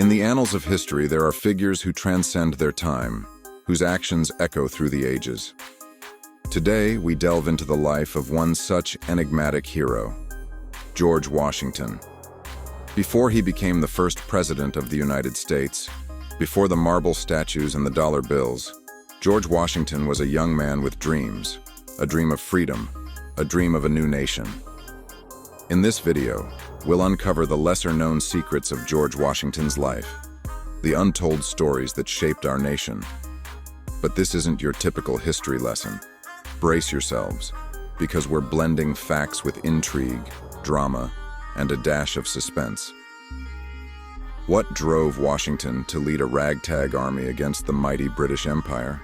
In the annals of history, there are figures who transcend their time, whose actions echo through the ages. Today, we delve into the life of one such enigmatic hero, George Washington. Before he became the first president of the United States, before the marble statues and the dollar bills, George Washington was a young man with dreams, a dream of freedom, a dream of a new nation. In this video, we'll uncover the lesser-known secrets of George Washington's life, the untold stories that shaped our nation. But this isn't your typical history lesson. Brace yourselves, because we're blending facts with intrigue, drama, and a dash of suspense. What drove Washington to lead a ragtag army against the mighty British Empire?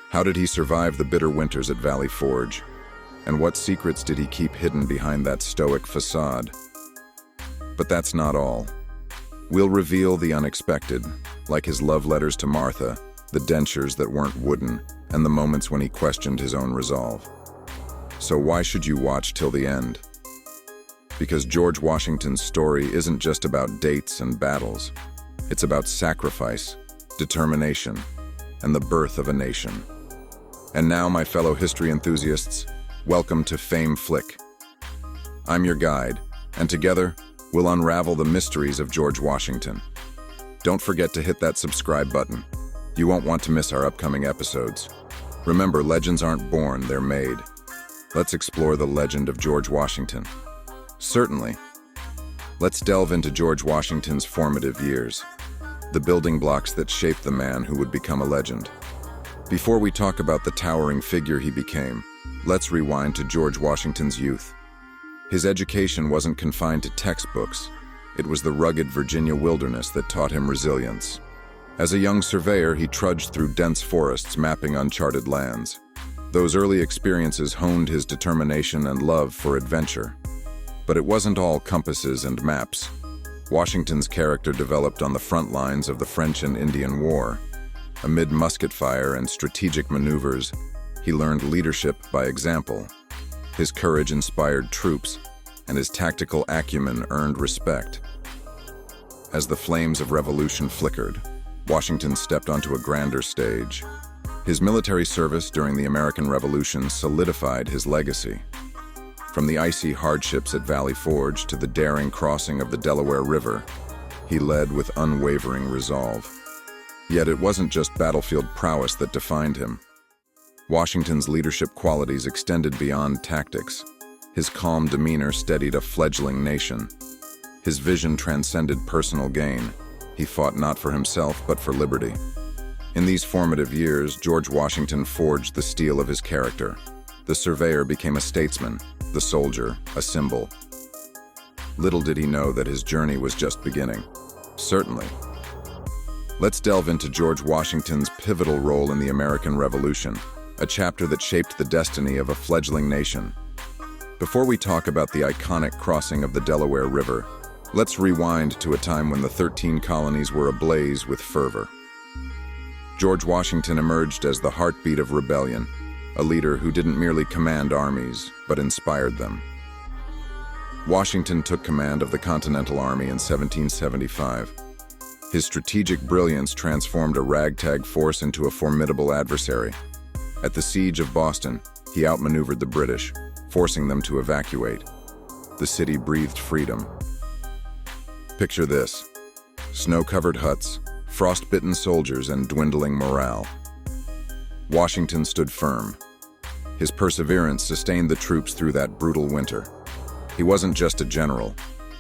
How did he survive the bitter winters at Valley Forge? And what secrets did he keep hidden behind that stoic facade? But that's not all. We'll reveal the unexpected, like his love letters to Martha, the dentures that weren't wooden, and the moments when he questioned his own resolve. So why should you watch till the end? Because George Washington's story isn't just about dates and battles. It's about sacrifice, determination, and the birth of a nation. And now, my fellow history enthusiasts, welcome to Fame Flick. I'm your guide, and together, we'll unravel the mysteries of George Washington. Don't forget to hit that subscribe button. You won't want to miss our upcoming episodes. Remember, legends aren't born, they're made. Let's explore the legend of George Washington. Certainly. Let's delve into George Washington's formative years, the building blocks that shaped the man who would become a legend. Before we talk about the towering figure he became, let's rewind to George Washington's youth. His education wasn't confined to textbooks. It was the rugged Virginia wilderness that taught him resilience. As a young surveyor, he trudged through dense forests mapping uncharted lands. Those early experiences honed his determination and love for adventure. But it wasn't all compasses and maps. Washington's character developed on the front lines of the French and Indian War. Amid musket fire and strategic maneuvers, he learned leadership by example. His courage inspired troops, and his tactical acumen earned respect. As the flames of revolution flickered, Washington stepped onto a grander stage. His military service during the American Revolution solidified his legacy. From the icy hardships at Valley Forge to the daring crossing of the Delaware River, he led with unwavering resolve. Yet it wasn't just battlefield prowess that defined him. Washington's leadership qualities extended beyond tactics. His calm demeanor steadied a fledgling nation. His vision transcended personal gain. He fought not for himself, but for liberty. In these formative years, George Washington forged the steel of his character. The surveyor became a statesman, the soldier, a symbol. Little did he know that his journey was just beginning. Certainly. Let's delve into George Washington's pivotal role in the American Revolution, a chapter that shaped the destiny of a fledgling nation. Before we talk about the iconic crossing of the Delaware River, let's rewind to a time when the 13 colonies were ablaze with fervor. George Washington emerged as the heartbeat of rebellion, a leader who didn't merely command armies, but inspired them. Washington took command of the Continental Army in 1775. His strategic brilliance transformed a ragtag force into a formidable adversary. At the Siege of Boston, he outmaneuvered the British, forcing them to evacuate. The city breathed freedom. Picture this: snow-covered huts, frost-bitten soldiers, and dwindling morale. Washington stood firm. His perseverance sustained the troops through that brutal winter. He wasn't just a general,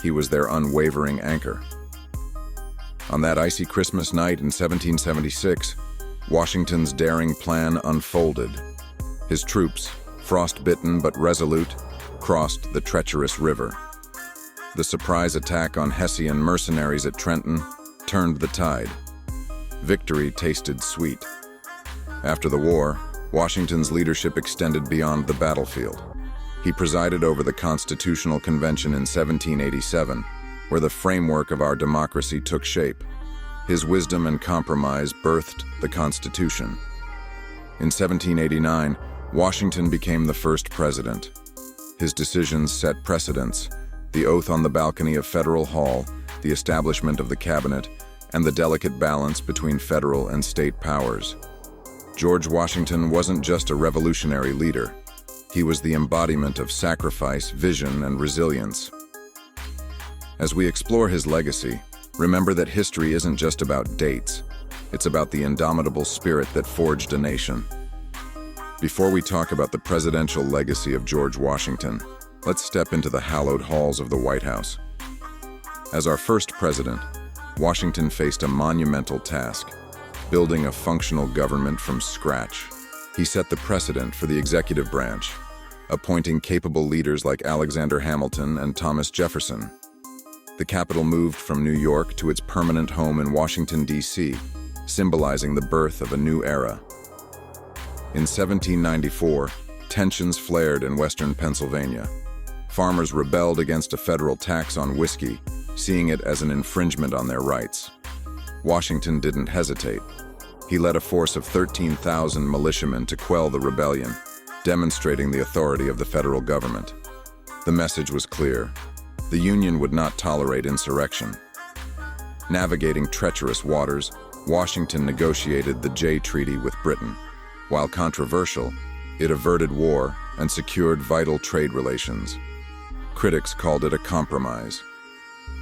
he was their unwavering anchor. On that icy Christmas night in 1776, Washington's daring plan unfolded. His troops, frost-bitten but resolute, crossed the treacherous river. The surprise attack on Hessian mercenaries at Trenton turned the tide. Victory tasted sweet. After the war, Washington's leadership extended beyond the battlefield. He presided over the Constitutional Convention in 1787, where the framework of our democracy took shape. His wisdom and compromise birthed the Constitution. In 1789, Washington became the first president. His decisions set precedents: the oath on the balcony of Federal Hall, the establishment of the cabinet, and the delicate balance between federal and state powers. George Washington wasn't just a revolutionary leader. He was the embodiment of sacrifice, vision, and resilience. As we explore his legacy, remember that history isn't just about dates. It's about the indomitable spirit that forged a nation. Before we talk about the presidential legacy of George Washington, let's step into the hallowed halls of the White House. As our first president, Washington faced a monumental task, building a functional government from scratch. He set the precedent for the executive branch, appointing capable leaders like Alexander Hamilton and Thomas Jefferson. The capital moved from New York to its permanent home in Washington, D.C., symbolizing the birth of a new era. In 1794, tensions flared in western Pennsylvania. Farmers rebelled against a federal tax on whiskey, seeing it as an infringement on their rights. Washington didn't hesitate. He led a force of 13,000 militiamen to quell the rebellion, demonstrating the authority of the federal government. The message was clear. The Union would not tolerate insurrection. Navigating treacherous waters, Washington negotiated the Jay Treaty with Britain. While controversial, it averted war and secured vital trade relations. Critics called it a compromise.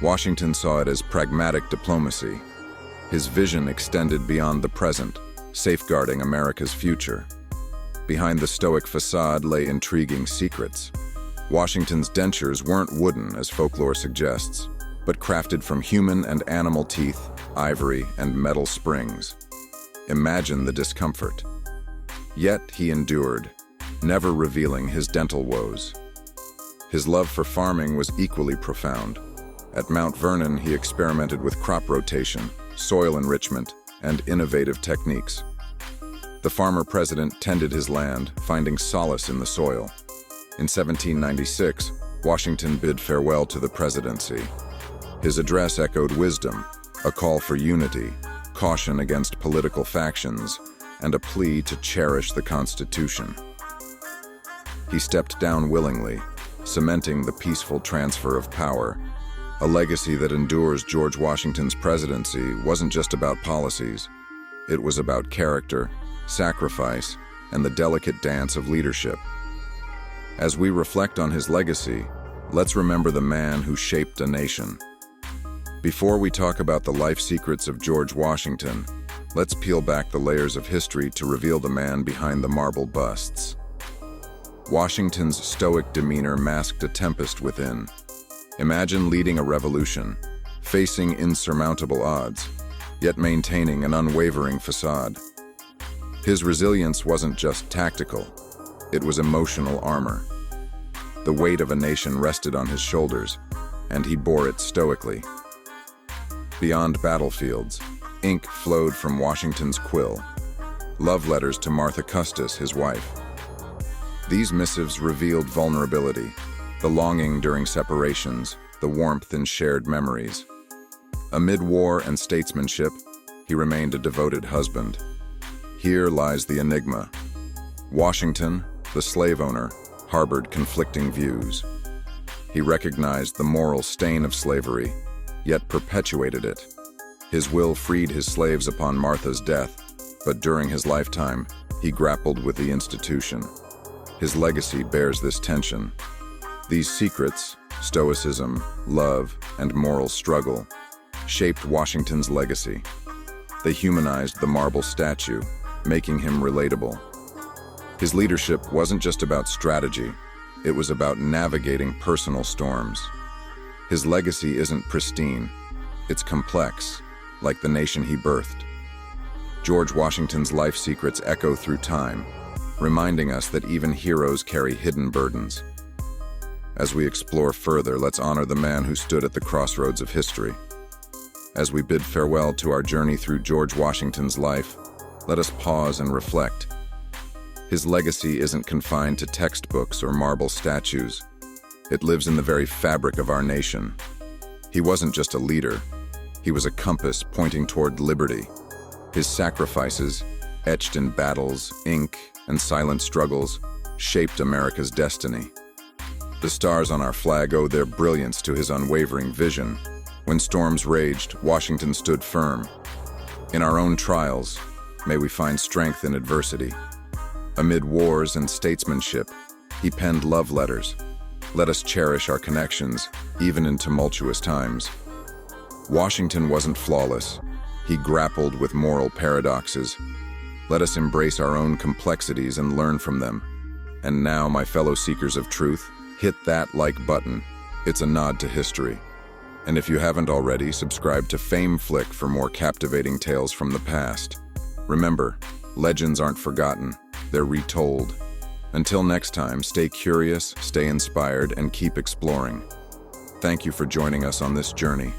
Washington saw it as pragmatic diplomacy. His vision extended beyond the present, safeguarding America's future. Behind the stoic facade lay intriguing secrets. Washington's dentures weren't wooden, as folklore suggests, but crafted from human and animal teeth, ivory, and metal springs. Imagine the discomfort. Yet he endured, never revealing his dental woes. His love for farming was equally profound. At Mount Vernon, he experimented with crop rotation, soil enrichment, and innovative techniques. The farmer president tended his land, finding solace in the soil. In 1796, Washington bid farewell to the presidency. His address echoed wisdom, a call for unity, caution against political factions, and a plea to cherish the Constitution. He stepped down willingly, cementing the peaceful transfer of power. A legacy that endures. George Washington's presidency wasn't just about policies. It was about character, sacrifice, and the delicate dance of leadership. As we reflect on his legacy, let's remember the man who shaped a nation. Before we talk about the life secrets of George Washington, let's peel back the layers of history to reveal the man behind the marble busts. Washington's stoic demeanor masked a tempest within. Imagine leading a revolution, facing insurmountable odds, yet maintaining an unwavering facade. His resilience wasn't just tactical, it was emotional armor. The weight of a nation rested on his shoulders, and he bore it stoically. Beyond battlefields, ink flowed from Washington's quill, love letters to Martha Custis, his wife. These missives revealed vulnerability, the longing during separations, the warmth in shared memories. Amid war and statesmanship, he remained a devoted husband. Here lies the enigma. Washington, the slave owner, harbored conflicting views. He recognized the moral stain of slavery, yet perpetuated it. His will freed his slaves upon Martha's death, but during his lifetime, he grappled with the institution. His legacy bears this tension. These secrets, stoicism, love, and moral struggle, shaped Washington's legacy. They humanized the marble statue, making him relatable. His leadership wasn't just about strategy, it was about navigating personal storms. His legacy isn't pristine, it's complex, like the nation he birthed. George Washington's life secrets echo through time, reminding us that even heroes carry hidden burdens. As we explore further, let's honor the man who stood at the crossroads of history. As we bid farewell to our journey through George Washington's life, let us pause and reflect. His legacy isn't confined to textbooks or marble statues. It lives in the very fabric of our nation. He wasn't just a leader, he was a compass pointing toward liberty. His sacrifices, etched in battles, ink, and silent struggles, shaped America's destiny. The stars on our flag owe their brilliance to his unwavering vision. When storms raged, Washington stood firm. In our own trials, may we find strength in adversity. Amid wars and statesmanship, he penned love letters. Let us cherish our connections, even in tumultuous times. Washington wasn't flawless. He grappled with moral paradoxes. Let us embrace our own complexities and learn from them. And now, my fellow seekers of truth, hit that like button. It's a nod to history. And if you haven't already, subscribe to Fame Flick for more captivating tales from the past. Remember, legends aren't forgotten, they're retold. Until next time, stay curious, stay inspired, and keep exploring. Thank you for joining us on this journey.